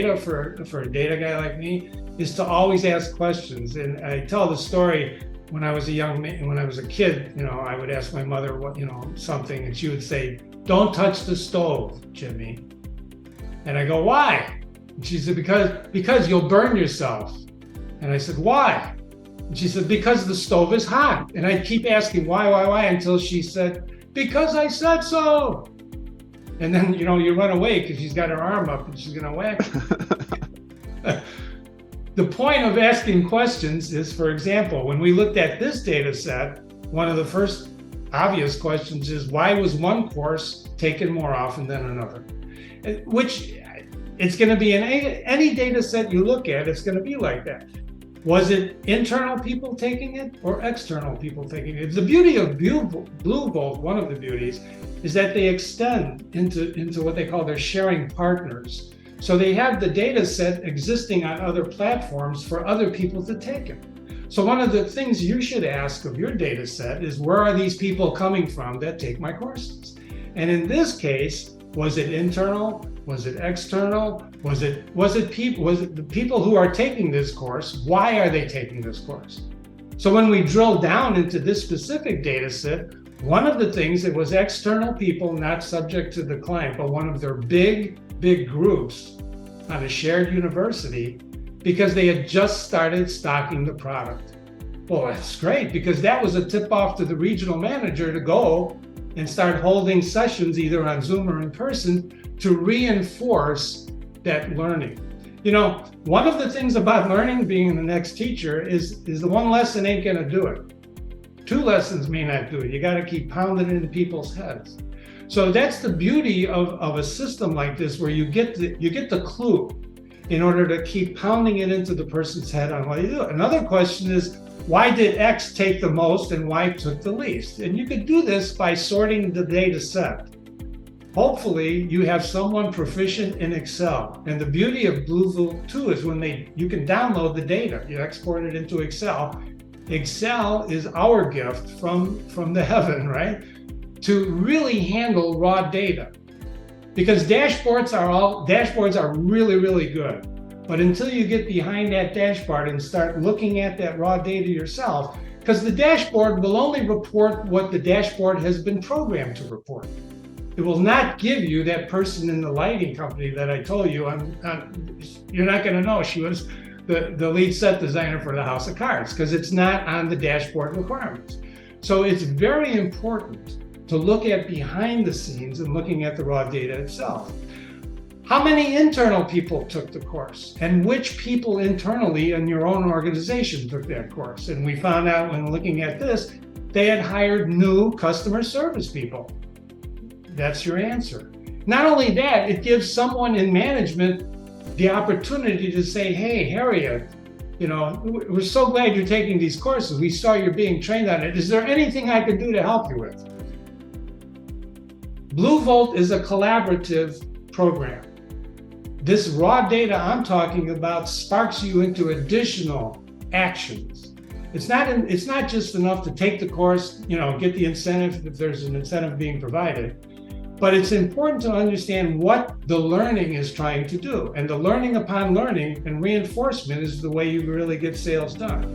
data for a data guy like me is to always ask questions. And I tell the story when I was a kid, I would ask my mother something, and she would say, "Don't touch the stove, Jimmy." And I go, "Why?" And she said, because you'll burn yourself. And I said, "Why?" And she said, "Because the stove is hot." And I'd keep asking why until she said, "Because I said so." And then, you run away because she's got her arm up and she's going to whack you. The point of asking questions is, for example, when we looked at this data set, one of the first obvious questions is, why was one course taken more often than another? Which it's going to be in any data set you look at, it's going to be like that. Was it internal people taking it or external people taking it? The beauty of BlueVolt, one of the beauties, is that they extend into what they call their sharing partners. So they have the data set existing on other platforms for other people to take it. So one of the things you should ask of your data set is, where are these people coming from that take my courses? And in this case, was it internal? Was it external? Was it the people who are taking this course? Why are they taking this course? So when we drill down into this specific data set, one of the things, it was external people not subject to the client, but one of their big groups on a shared university, because they had just started stocking the product. Well, that's great, because that was a tip off to the regional manager to go and start holding sessions either on Zoom or in person to reinforce that learning. One of the things about learning, being the next teacher, is the one lesson ain't gonna do it. 2 lessons may not do it. You gotta keep pounding it in people's heads. So that's the beauty of a system like this, where you get the clue in order to keep pounding it into the person's head on what you do. Another question is, why did X take the most and Y took the least? And you could do this by sorting the data set. Hopefully you have someone proficient in Excel. And the beauty of BlueVolt too is you can download the data, you export it into Excel. Excel is our gift from the heaven, right? To really handle raw data. Because dashboards are really, really good. But until you get behind that dashboard and start looking at that raw data yourself, because the dashboard will only report what the dashboard has been programmed to report. It will not give you that person in the lighting company that I told you, you're not going to know she was the lead set designer for the House of Cards, because it's not on the dashboard requirements. So it's very important to look at behind the scenes and looking at the raw data itself. How many internal people took the course, and which people internally in your own organization took that course? And we found out when looking at this, they had hired new customer service people. That's your answer. Not only that, it gives someone in management the opportunity to say, "Hey, Harriet, we're so glad you're taking these courses. We saw you're being trained on it. Is there anything I can do to help you with?" BlueVolt is a collaborative program. This raw data I'm talking about sparks you into additional actions. It's not just enough to take the course, get the incentive if there's an incentive being provided, but it's important to understand what the learning is trying to do. And the learning upon learning and reinforcement is the way you really get sales done.